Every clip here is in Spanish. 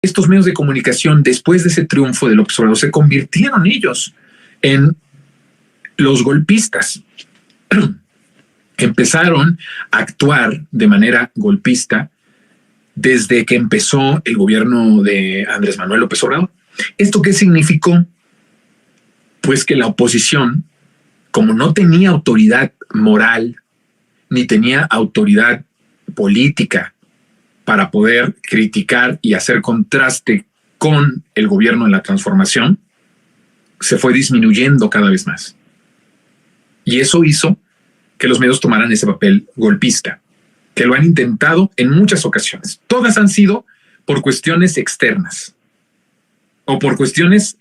estos medios de comunicación, después de ese triunfo de López Obrador, se convirtieron ellos en los golpistas. Empezaron a actuar de manera golpista desde que empezó el gobierno de Andrés Manuel López Obrador. ¿Esto qué significó? Pues que la oposición, como no tenía autoridad moral, ni tenía autoridad política para poder criticar y hacer contraste con el gobierno en la transformación, se fue disminuyendo cada vez más. Y eso hizo que los medios tomaran ese papel golpista, que lo han intentado en muchas ocasiones. Todas han sido por cuestiones externas o por cuestiones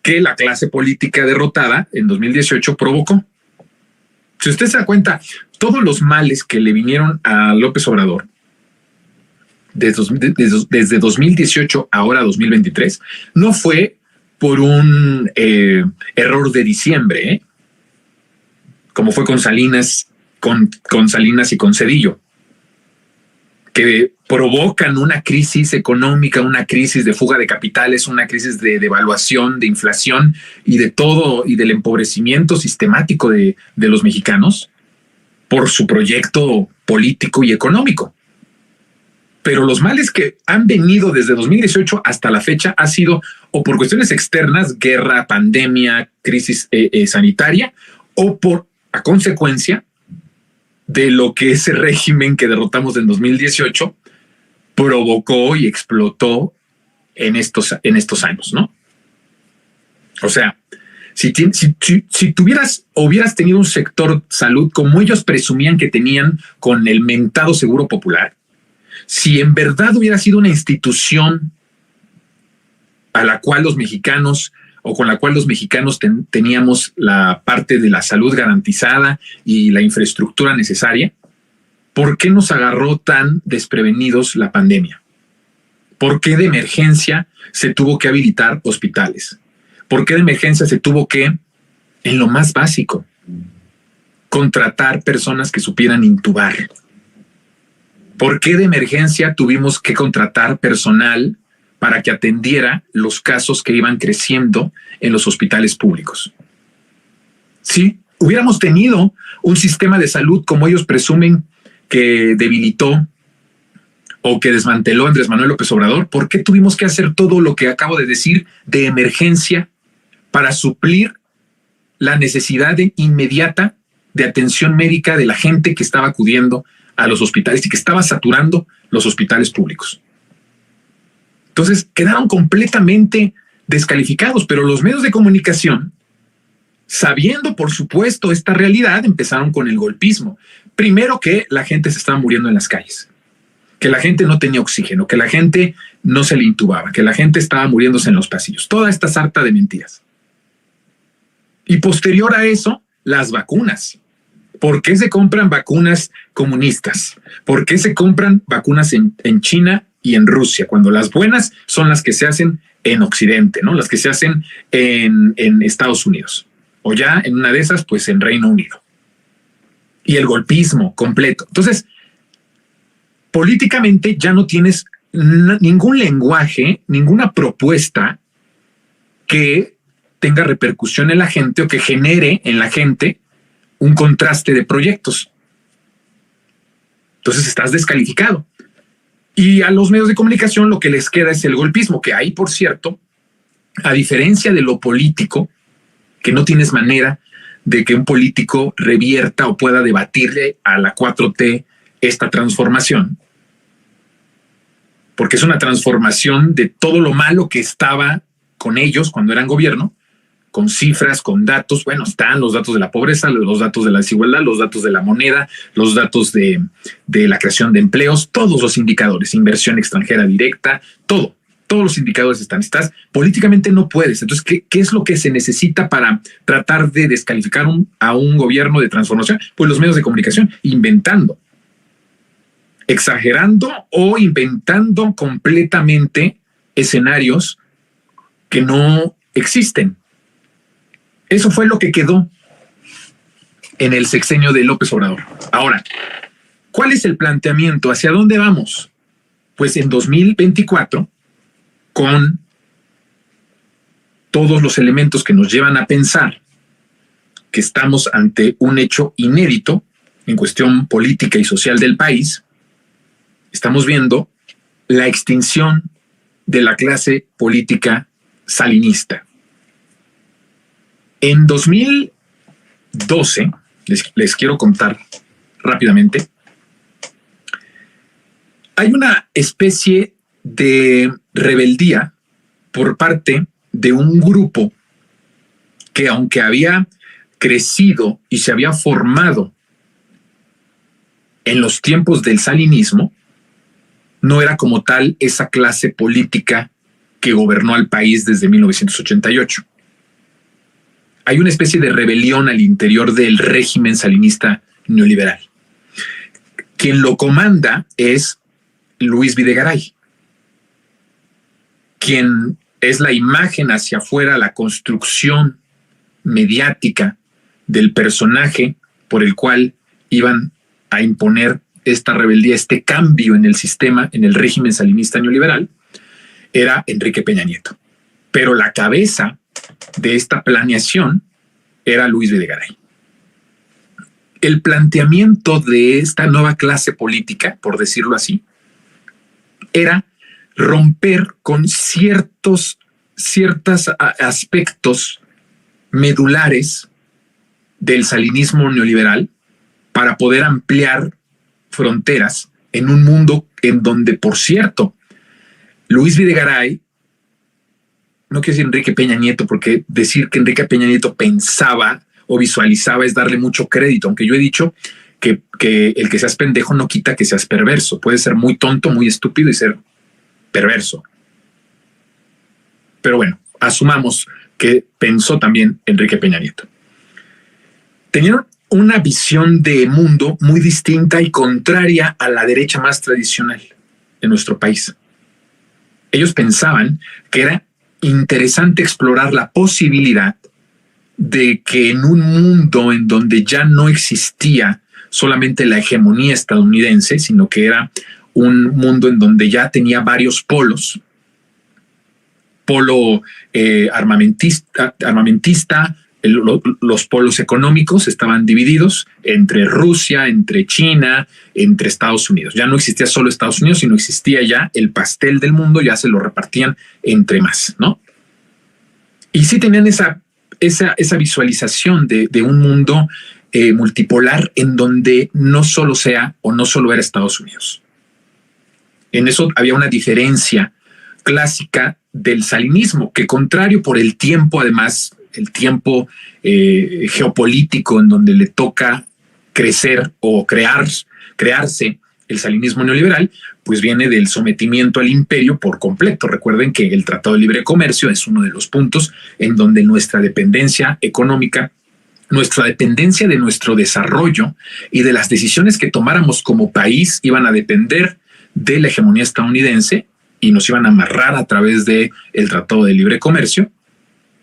que la clase política derrotada en 2018 provocó. Si usted se da cuenta, todos los males que le vinieron a López Obrador desde 2018 ahora 2023, no fue por un error de diciembre, como fue con Salinas, con Salinas y con Zedillo, que provocan una crisis económica, una crisis de fuga de capitales, una crisis de devaluación, de inflación y de todo, y del empobrecimiento sistemático de los mexicanos por su proyecto político y económico. Pero los males que han venido desde 2018 hasta la fecha ha sido o por cuestiones externas, guerra, pandemia, crisis sanitaria, o por a consecuencia de lo que ese régimen que derrotamos en 2018 provocó y explotó en estos años, ¿no? O sea, si hubieras tenido un sector salud como ellos presumían que tenían con el mentado Seguro Popular, si en verdad hubiera sido una institución a la cual los mexicanos o con la cual los mexicanos teníamos la parte de la salud garantizada y la infraestructura necesaria, ¿por qué nos agarró tan desprevenidos la pandemia? ¿Por qué de emergencia se tuvo que habilitar hospitales? ¿Por qué de emergencia se tuvo que, en lo más básico, contratar personas que supieran intubar? ¿Por qué de emergencia tuvimos que contratar personal para que atendiera los casos que iban creciendo en los hospitales públicos? Si hubiéramos tenido un sistema de salud como ellos presumen que debilitó o que desmanteló Andrés Manuel López Obrador, ¿por qué tuvimos que hacer todo lo que acabo de decir de emergencia para suplir la necesidad inmediata de atención médica de la gente que estaba acudiendo a los hospitales y que estaba saturando los hospitales públicos? Entonces quedaron completamente descalificados, pero los medios de comunicación, sabiendo por supuesto esta realidad, empezaron con el golpismo. Primero, que la gente se estaba muriendo en las calles, que la gente no tenía oxígeno, que la gente no se le intubaba, que la gente estaba muriéndose en los pasillos. Toda esta sarta de mentiras. Y posterior a eso, las vacunas. ¿Por qué se compran vacunas comunistas? ¿Por qué se compran vacunas en China y en Rusia, cuando las buenas son las que se hacen en Occidente, ¿no? Las que se hacen en Estados Unidos, o ya en una de esas, pues en Reino Unido? Y el golpismo completo. Entonces, políticamente ya no tienes ningún lenguaje, ninguna propuesta que tenga repercusión en la gente o que genere en la gente un contraste de proyectos. Entonces estás descalificado. Y a los medios de comunicación lo que les queda es el golpismo, que ahí, por cierto, a diferencia de lo político, que no tienes manera de que un político revierta o pueda debatirle a la 4T esta transformación, porque es una transformación de todo lo malo que estaba con ellos cuando eran gobierno, con cifras, con datos. Bueno, están los datos de la pobreza, los datos de la desigualdad, los datos de la moneda, los datos de la creación de empleos, todos los indicadores, inversión extranjera directa, todos los indicadores están. Estás políticamente no puedes. Entonces, ¿qué es lo que se necesita para tratar de descalificar a un gobierno de transformación? Pues los medios de comunicación, inventando, exagerando o inventando completamente escenarios que no existen. Eso fue lo que quedó en el sexenio de López Obrador. Ahora, ¿cuál es el planteamiento? ¿Hacia dónde vamos? Pues en 2024 con todos los elementos que nos llevan a pensar que estamos ante un hecho inédito en cuestión política y social del país. Estamos viendo la extinción de la clase política salinista. En 2012, les quiero contar rápidamente, hay una especie de rebeldía por parte de un grupo que, aunque había crecido y se había formado en los tiempos del salinismo, no era como tal esa clase política que gobernó al país desde 1988. Hay una especie de rebelión al interior del régimen salinista neoliberal. Quien lo comanda es Luis Videgaray, quien es la imagen hacia afuera, la construcción mediática del personaje por el cual iban a imponer esta rebeldía, este cambio en el sistema, en el régimen salinista neoliberal, era Enrique Peña Nieto. Pero la cabeza de esta planeación era Luis Videgaray. El planteamiento de esta nueva clase política, por decirlo así, era romper con ciertos aspectos medulares del salinismo neoliberal para poder ampliar fronteras en un mundo en donde, por cierto, Luis Videgaray, no quiero decir Enrique Peña Nieto, porque decir que Enrique Peña Nieto pensaba o visualizaba es darle mucho crédito, aunque yo he dicho que el que seas pendejo no quita que seas perverso. Puedes ser muy tonto, muy estúpido y ser perverso. Pero bueno, asumamos que pensó también Enrique Peña Nieto. Tenían una visión de mundo muy distinta y contraria a la derecha más tradicional de nuestro país. Ellos pensaban que era interesante explorar la posibilidad de que en un mundo en donde ya no existía solamente la hegemonía estadounidense, sino que era un mundo en donde ya tenía varios polos, polo armamentista, los polos económicos estaban divididos entre Rusia, entre China, entre Estados Unidos. Ya no existía solo Estados Unidos, sino existía ya el pastel del mundo, ya se lo repartían entre más, ¿no? Y sí tenían esa visualización de un mundo multipolar en donde no solo sea o no solo era Estados Unidos. En eso había una diferencia clásica del salinismo, que contrario por el tiempo, además, el tiempo geopolítico en donde le toca crecer o crearse el salinismo neoliberal, pues viene del sometimiento al imperio por completo. Recuerden que el Tratado de Libre Comercio es uno de los puntos en donde nuestra dependencia económica, nuestra dependencia de nuestro desarrollo y de las decisiones que tomáramos como país iban a depender de la hegemonía estadounidense y nos iban a amarrar a través del Tratado de Libre Comercio,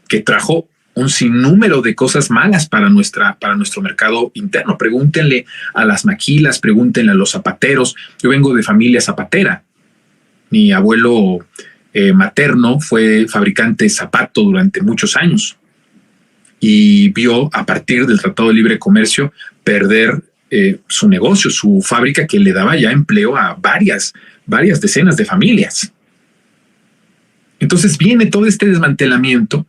que trajo un sinnúmero de cosas malas para nuestro mercado interno. Pregúntenle a las maquilas, pregúntenle a los zapateros. Yo vengo de familia zapatera. Mi abuelo materno fue fabricante de zapato durante muchos años y vio a partir del Tratado de Libre Comercio perder su negocio, su fábrica, que le daba ya empleo a varias decenas de familias. Entonces viene todo este desmantelamiento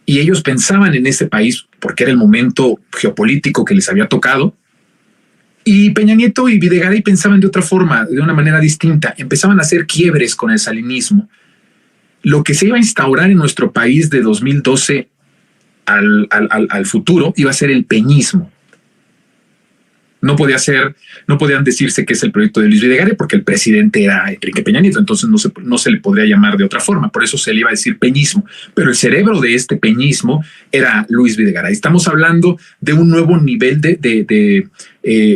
y ellos pensaban en ese país porque era el momento geopolítico que les había tocado. Y Peña Nieto y Videgaray pensaban de otra forma, de una manera distinta. Empezaban a hacer quiebres con el salinismo. Lo que se iba a instaurar en nuestro país de 2012 al futuro iba a ser el peñismo. No podían decirse que es el proyecto de Luis Videgaray porque el presidente era Enrique Peña Nieto, entonces no se le podría llamar de otra forma, por eso se le iba a decir peñismo, pero el cerebro de este peñismo era Luis Videgaray. Estamos hablando de un nuevo nivel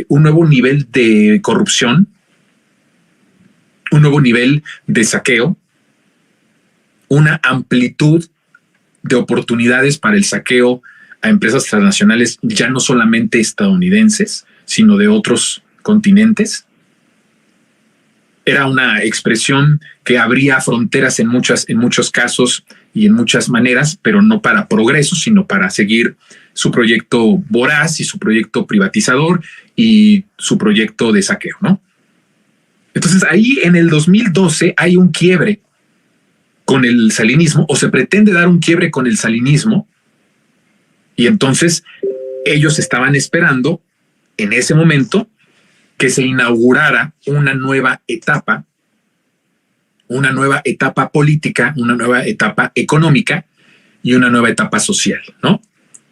un nuevo nivel de corrupción, un nuevo nivel de saqueo, una amplitud de oportunidades para el saqueo a empresas transnacionales, ya no solamente estadounidenses, sino de otros continentes. Era una expresión que abría fronteras en muchos casos y en muchas maneras, pero no para progreso, sino para seguir su proyecto voraz y su proyecto privatizador y su proyecto de saqueo, ¿no? Entonces ahí en el 2012 hay un quiebre con el salinismo, o se pretende dar un quiebre con el salinismo, y entonces ellos estaban esperando en ese momento que se inaugurara una nueva etapa política, una nueva etapa económica y una nueva etapa social, ¿no?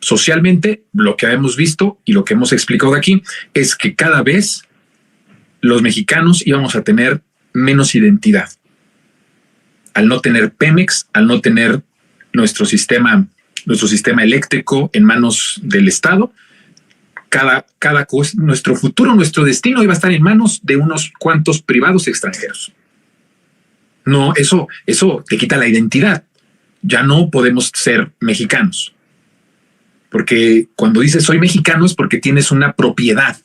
Socialmente, lo que hemos visto y lo que hemos explicado aquí es que cada vez los mexicanos íbamos a tener menos identidad. Al no tener Pemex, al no tener nuestro sistema eléctrico en manos del Estado, cada cosa, nuestro futuro, nuestro destino iba a estar en manos de unos cuantos privados extranjeros. No, eso te quita la identidad. Ya no podemos ser mexicanos. Porque cuando dices soy mexicano es porque tienes una propiedad,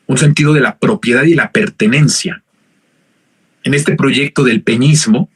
un sentido de la propiedad y la pertenencia. En este proyecto del peñismo,